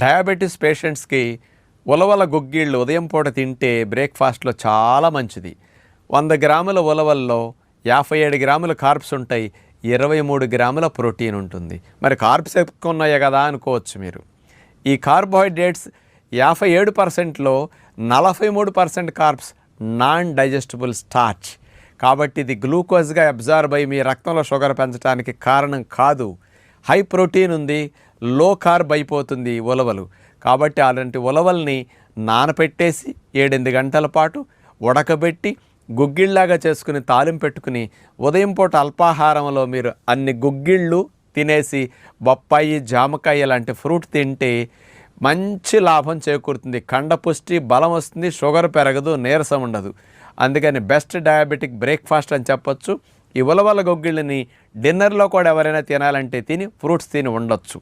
Diabetes పేషెంట్స్కి ఉలవల గుగ్గిళ్ళు ఉదయం పూట తింటే బ్రేక్ఫాస్ట్లో చాలా మంచిది. 100 గ్రాముల ఉలవల్లో 57 గ్రాముల కార్బ్స్ ఉంటాయి, 23 గ్రాముల ప్రోటీన్ ఉంటుంది. మరి కార్బ్స్ ఎక్కువ ఉన్నాయా కదా అనుకోవచ్చు మీరు. ఈ కార్బోహైడ్రేట్స్ 57%లో 43% కార్బ్స్ నాన్ డైజెస్టిబుల్ స్టార్చ్. కాబట్టి ఇది గ్లూకోజ్గా అబ్జార్బ్ అయ్యి మీ రక్తంలో షుగర్ పెంచడానికి కారణం కాదు. హై ప్రోటీన్ ఉంది, లో కార్బ్ అయిపోతుంది ఉలవలు. కాబట్టి అలాంటి ఉలవల్ని నానపెట్టేసి 7-8 గంటల పాటు ఉడకబెట్టి గుగ్గిళ్ళలాగా చేసుకుని తాలింపు పెట్టుకుని ఉదయం పూట అల్పాహారంలో మీరు అన్ని గుగ్గిళ్ళు తినేసి బొప్పాయి, జామకాయ లాంటి ఫ్రూట్ తింటే మంచి లాభం చేకూరుతుంది. కండపుష్టి, బలం వస్తుంది, షుగర్ పెరగదు, నీరసం ఉండదు. అందుకని బెస్ట్ డయాబెటిక్ బ్రేక్ఫాస్ట్ అని చెప్పొచ్చు. ఈ ఉలవల గుగ్గిళ్ళని డిన్నర్లో కూడా ఎవరైనా తినాలంటే తిని ఫ్రూట్స్ తిని ఉండొచ్చు.